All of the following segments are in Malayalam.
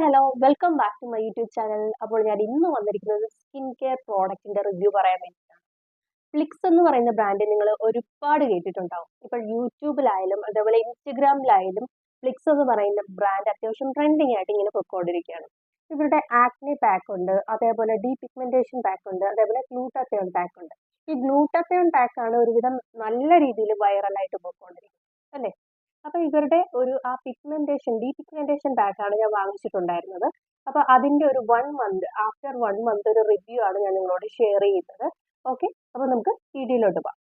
Hello welcome back to my YouTube channel. അപ്പോൾ ഞാൻ ഇന്ന് വന്നിരിക്കുന്നത് സ്കിൻ കെയർ പ്രോഡക്റ്റിന്റെ റിവ്യൂ പറയാൻ വേണ്ടിയിട്ടാണ്. ഫ്ലിക്സ് എന്ന് പറയുന്ന ബ്രാൻഡ് നിങ്ങൾ ഒരുപാട് കേട്ടിട്ടുണ്ടാവും. ഇപ്പോൾ യൂട്യൂബിലായാലും അതേപോലെ ഇൻസ്റ്റഗ്രാമിലായാലും ഫ്ലിക്സ് എന്ന് പറയുന്ന ബ്രാൻഡ് അത്യാവശ്യം ട്രെൻഡിങ് ആയിട്ട് ഇങ്ങനെ പൊയ്ക്കൊണ്ടിരിക്കുകയാണ്. ഇവരുടെ ആക്നെ പാക്ക് ഉണ്ട്, അതേപോലെ ഡീ പിഗ്മെന്റേഷൻ പാക്ക് ഉണ്ട്, അതേപോലെ ഗ്ലൂട്ടാത്തയോൺ പാക്ക് ഉണ്ട്. ഈ ഗ്ലൂട്ടാത്തയോൺ പാക്ക് ആണ് ഒരുവിധം നല്ല രീതിയിൽ വൈറലായിട്ട് പോയിക്കൊണ്ടിരിക്കുന്നത് അല്ലേ. അപ്പൊ ഇവരുടെ ഒരു ആ ഡീ പിഗ്മെന്റേഷൻ പാക്ക് ആണ് ഞാൻ വാങ്ങിച്ചിട്ടുണ്ടായിരുന്നത്. അപ്പൊ അതിന്റെ ഒരു 1 മന്ത് ആഫ്റ്റർ 1 മന്ത് ഒരു റിവ്യൂ ആണ് ഞാൻ നിങ്ങളോട് ഷെയർ ചെയ്യുന്നത്. ഓക്കെ, അപ്പൊ നമുക്ക് വീഡിയോയിലോട്ട് പോകാം.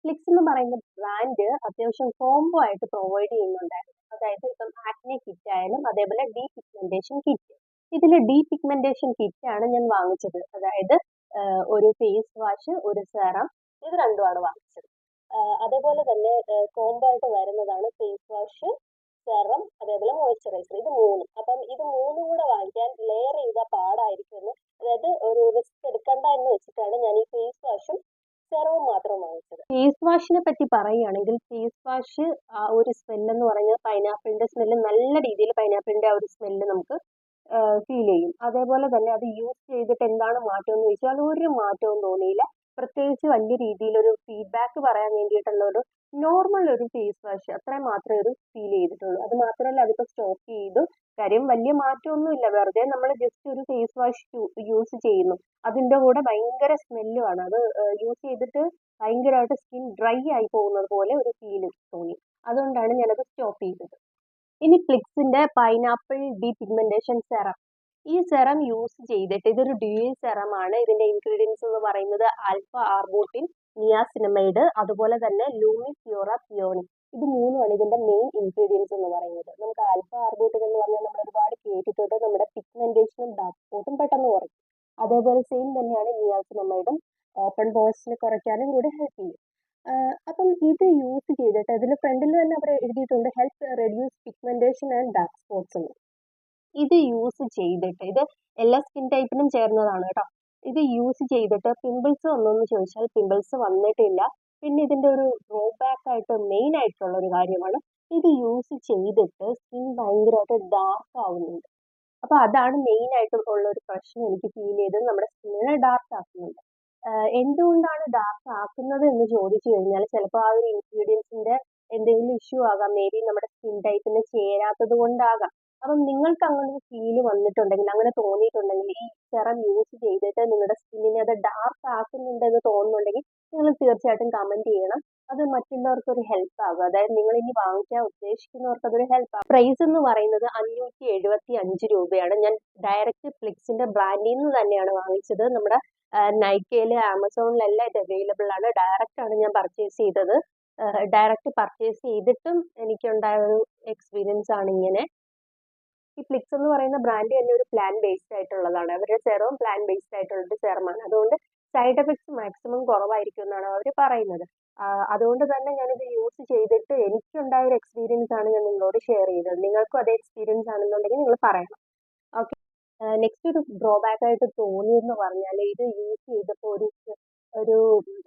ഫ്ലിക്സ് എന്ന് പറയുന്ന ബ്രാൻഡ് അത്യാവശ്യം കോംബോ ആയിട്ട് പ്രൊവൈഡ് ചെയ്യുന്നുണ്ടായിരുന്നു. അതായത് ഇപ്പം ആക്നെ കിറ്റ് ആയാലും അതേപോലെ ഡീ പിഗ്മെന്റേഷൻ കിറ്റ്. ഇതിൽ ഡീ പിഗ്മെന്റേഷൻ കിറ്റ് ആണ് ഞാൻ വാങ്ങിച്ചത്. അതായത് ഒരു ഫേസ് വാഷ്, ഒരു സെറം, ഇത് രണ്ടുമാണ് വാങ്ങിച്ചത്. അതേപോലെ തന്നെ കോംബോ ആയിട്ട് വരുന്നതാണ് ഫേസ് വാഷ്, സെറം, അതേപോലെ മോയ്സ്ചറൈസർ. ഇത് മൂന്നും. അപ്പം ഇത് മൂന്നും കൂടെ വാങ്ങിക്കാൻ ലെയർ ചെയ്താൽ പാടായിരിക്കും. അതായത് ഒരു റിസ്ക് എടുക്കണ്ട എന്ന് വെച്ചിട്ടാണ് ഞാൻ ഈ ഫേസ് വാഷും സെറവും മാത്രം വാങ്ങിച്ചത്. ഫേസ് വാഷിനെ പറ്റി പറയുകയാണെങ്കിൽ ഫേസ് വാഷ് ആ ഒരു സ്മെല്ല് എന്ന് പറഞ്ഞാൽ പൈനാപ്പിളിന്റെ സ്മെല്ല്, നല്ല രീതിയിൽ പൈനാപ്പിളിന്റെ ആ ഒരു സ്മെല്ല് നമുക്ക് ഫീൽ ചെയ്യും. അതേപോലെ തന്നെ അത് യൂസ് ചെയ്തിട്ട് എന്താണ് മാറ്റം എന്ന് ചോദിച്ചാൽ ഒരു മാറ്റവും തോന്നിയില്ല. പ്രത്യേകിച്ച് വലിയ രീതിയിലൊരു ഫീഡ്ബാക്ക് പറയാൻ വേണ്ടിയിട്ടുള്ള ഒരു നോർമൽ ഒരു ഫേസ് വാഷ് അത്രയും മാത്രമേ ഒരു ഫീൽ ചെയ്തിട്ടുള്ളൂ. അത് മാത്രമല്ല അതിപ്പോൾ സ്റ്റോക്ക് ചെയ്തു, കാര്യം വലിയ മാറ്റമൊന്നുമില്ല. വെറുതെ നമ്മൾ ജസ്റ്റ് ഒരു ഫേസ് വാഷ് യൂസ് ചെയ്യുന്നു, അതിൻ്റെ കൂടെ ഭയങ്കര സ്മെല്ലുമാണ്. അത് യൂസ് ചെയ്തിട്ട് ഭയങ്കരമായിട്ട് സ്കിൻ ഡ്രൈ ആയി പോകുന്നത് പോലെ ഒരു ഫീൽ തോന്നി. അതുകൊണ്ടാണ് ഞാനത് സ്റ്റോപ്പ് ചെയ്തത്. ഇനി ഫ്ലിക്സിന്റെ പൈനാപ്പിൾ ഡീ പിഗ്മെന്റേഷൻ സെറം. ഈ സെറം യൂസ് ചെയ്തിട്ട് ഇതൊരു ഡ്യൂയൽ സെറം ആണ്. ഇതിന്റെ ഇൻഗ്രീഡിയൻസ് എന്ന് പറയുന്നത് ആൽഫ ആർബൂട്ടിൻ, നിയാസിനമൈഡ്, അതുപോലെ തന്നെ ലൂമിഫ്യൂറ പിയോണി. ഇത് മൂന്നുമാണ് ഇതിന്റെ മെയിൻ ഇൻഗ്രീഡിയൻസ് എന്ന് പറയുന്നത്. നമുക്ക് ആൽഫ ആർബൂട്ടിൻ എന്ന് പറഞ്ഞാൽ നമ്മൾ ഒരുപാട് കേട്ടിട്ടുണ്ട്. നമ്മുടെ പിഗ്മെന്റേഷനും ഡാർക്ക് സ്പോട്ടും പെട്ടെന്ന് കുറയ്ക്കും. അതേപോലെ സെയിം തന്നെയാണ് നിയാസിനമൈഡും. ഓപ്പൺ പോഴ്സിനെ കുറയ്ക്കാനും കൂടി ഹെൽപ്പ് ചെയ്യും. അപ്പം ഇത് യൂസ് ചെയ്തിട്ട് ഇതിൽ ഫ്രണ്ടിൽ തന്നെ അവർ എഴുതിയിട്ടുണ്ട് help reduce pigmentation and dark spots എന്ന്. ഇത് യൂസ് ചെയ്തിട്ട് ഇത് എല്ലാ സ്കിൻ ടൈപ്പിനും ചേർന്നതാണ് കേട്ടോ. ഇത് യൂസ് ചെയ്തിട്ട് പിമ്പിൾസ് വന്നോന്ന് ചോദിച്ചാൽ പിമ്പിൾസ് വന്നിട്ടില്ല. പിന്നെ ഇതിന്റെ ഒരു ഡ്രോബാക്ക് ആയിട്ട് മെയിൻ ആയിട്ടുള്ള ഒരു കാര്യമാണ് ഇത് യൂസ് ചെയ്തിട്ട് സ്കിൻ ഭയങ്കരമായിട്ട് ഡാർക്ക് ആവുന്നുണ്ട്. അപ്പൊ അതാണ് മെയിൻ ആയിട്ട് ഉള്ള ഒരു പ്രശ്നം എനിക്ക് ഫീൽ ചെയ്തത്. നമ്മുടെ സ്കിന്നിനെ ഡാർക്ക് ആക്കുന്നുണ്ട്. എന്തുകൊണ്ടാണ് ഡാർക്ക് ആക്കുന്നത് എന്ന് ചോദിച്ചു കഴിഞ്ഞാൽ ചിലപ്പോൾ ആ ഒരു ഇൻഗ്രീഡിയൻസിന്റെ എന്തെങ്കിലും ഇഷ്യൂ ആകാം. മേ ബി നമ്മുടെ സ്കിൻ ടൈപ്പിന് ചേരാത്തത് കൊണ്ടാകാം. അപ്പം നിങ്ങൾക്ക് അങ്ങനെ ഒരു ഫീല് വന്നിട്ടുണ്ടെങ്കിൽ, അങ്ങനെ തോന്നിയിട്ടുണ്ടെങ്കിൽ, ഈ സെറം യൂസ് ചെയ്തിട്ട് നിങ്ങളുടെ സ്കിന്നിനെ അത് ഡാർക്ക് ആക്കുന്നുണ്ടെന്ന് തോന്നുന്നുണ്ടെങ്കിൽ നിങ്ങൾ തീർച്ചയായിട്ടും കമന്റ് ചെയ്യണം. അത് മറ്റുള്ളവർക്ക് ഒരു ഹെൽപ്പ് ആകും. അതായത് നിങ്ങൾ ഇനി വാങ്ങിക്കാൻ ഉദ്ദേശിക്കുന്നവർക്ക് അതൊരു ഹെൽപ്പ് ആകും. പ്രൈസ് എന്ന് പറയുന്നത് 575 രൂപയാണ്. ഞാൻ ഡയറക്റ്റ് ഫ്ലിക്സിന്റെ ബ്രാൻഡിൽ നിന്ന് തന്നെയാണ് വാങ്ങിച്ചത്. നമ്മുടെ നൈക്കയില്, ആമസോണിലെല്ലാം ഇത് അവൈലബിൾ ആണ്. ഡയറക്റ്റ് ആണ് ഞാൻ പർച്ചേസ് ചെയ്തത്. ഡയറക്റ്റ് പർച്ചേസ് ചെയ്തിട്ടും എനിക്കുണ്ടായ ഒരു എക്സ്പീരിയൻസ് ആണ് ഇങ്ങനെ. ഈ ഫ്ലിക്സ് എന്ന് പറയുന്ന ബ്രാൻഡ് തന്നെ ഒരു പ്ലാൻ ബേസ്ഡ് ആയിട്ടുള്ളതാണ്. അവരുടെ സെറവും പ്ലാൻ ബേസ്ഡ് ആയിട്ടുള്ള ഒരു സെറമാണ്. അതുകൊണ്ട് സൈഡ് എഫക്ട്സ് മാക്സിമം കുറവായിരിക്കും എന്നാണ് അവർ പറയുന്നത്. അതുകൊണ്ട് തന്നെ ഞാനിത് യൂസ് ചെയ്തിട്ട് എനിക്കുണ്ടായ ഒരു എക്സ്പീരിയൻസ് ആണ് ഞാൻ നിങ്ങളോട് ഷെയർ ചെയ്തത്. നിങ്ങൾക്കും അതേ എക്സ്പീരിയൻസ് ആണെന്നുണ്ടെങ്കിൽ നിങ്ങൾ പറയണം. ഓക്കെ. നെക്സ്റ്റ് ഒരു ഡ്രോബാക്ക് ആയിട്ട് തോന്നിയെന്ന് പറഞ്ഞാൽ ഇത് യൂസ് ചെയ്തപ്പോൾ ഒരു ഒരു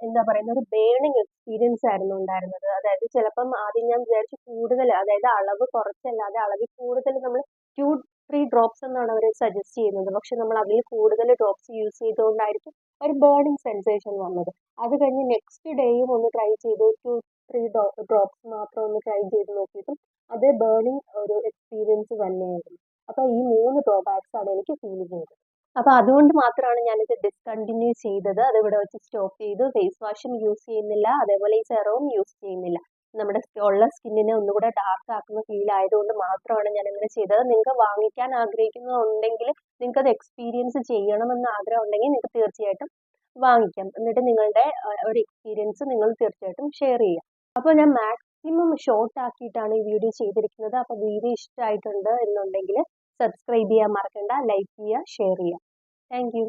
എന്താ പറയുന്ന ഒരു ബേണിങ് എക്സ്പീരിയൻസ് ആയിരുന്നു ഉണ്ടായിരുന്നത്. അതായത് ചിലപ്പം ആദ്യം ഞാൻ വിചാരിച്ചു കൂടുതൽ, അതായത് അളവ് കുറച്ചല്ലാതെ അളവിൽ കൂടുതൽ നമ്മൾ 2-3 ഡ്രോപ്സ് എന്നാണ് അവർ സജസ്റ്റ് ചെയ്യുന്നത്. പക്ഷെ നമ്മൾ അതിൽ കൂടുതൽ ഡ്രോപ്സ് യൂസ് ചെയ്തുകൊണ്ടായിരിക്കും ഒരു ബേണിങ് സെൻസേഷൻ വന്നത്. അത് കഴിഞ്ഞ് നെക്സ്റ്റ് ഡേയും ഒന്ന് ട്രൈ ചെയ്തു, 2-3 ഡ്രോപ്സ് മാത്രം ഒന്ന് ട്രൈ ചെയ്ത് നോക്കിയിട്ടും അതേ ബേണിങ് ഒരു എക്സ്പീരിയൻസ് തന്നെയായിരുന്നു. അപ്പൊ ഈ 3 ഡ്രോബാക്സ് ആണ് എനിക്ക് ഫീൽ ചെയ്തത്. അപ്പൊ അതുകൊണ്ട് മാത്രമാണ് ഞാനിത് ഡിസ്കണ്ടിന്യൂ ചെയ്തത്. അത് ഇവിടെ വെച്ച് സ്റ്റോപ്പ് ചെയ്തു. ഫേസ് വാഷും യൂസ് ചെയ്യുന്നില്ല, അതേപോലെ ഈ സെറവും യൂസ് ചെയ്യുന്നില്ല. നമ്മുടെ ഉള്ള സ്കിന്നിനെ ഒന്നുകൂടെ ഡാർക്ക് ആക്കുന്ന ഫീൽ ആയതുകൊണ്ട് മാത്രമാണ് ഞാൻ അങ്ങനെ ചെയ്തത്. നിങ്ങൾക്ക് വാങ്ങിക്കാൻ ആഗ്രഹിക്കുന്നുണ്ടെങ്കിൽ, നിങ്ങൾക്ക് അത് എക്സ്പീരിയൻസ് ചെയ്യണമെന്ന് ആഗ്രഹം ഉണ്ടെങ്കിൽ നിങ്ങൾക്ക് തീർച്ചയായിട്ടും വാങ്ങിക്കാം. എന്നിട്ട് നിങ്ങളുടെ ഒരു എക്സ്പീരിയൻസ് നിങ്ങൾ തീർച്ചയായിട്ടും ഷെയർ ചെയ്യാം. അപ്പോൾ ഞാൻ മാക്സിമം ഷോർട്ട് ആക്കിയിട്ടാണ് ഈ വീഡിയോ ചെയ്തിരിക്കുന്നത്. അപ്പോൾ വീഡിയോ ഇഷ്ടമായിട്ടുണ്ട് എന്നുണ്ടെങ്കിൽ സബ്സ്ക്രൈബ് ചെയ്യാൻ മറക്കണ്ട, ലൈക്ക് ചെയ്യുക, ഷെയർ ചെയ്യുക. Thank you.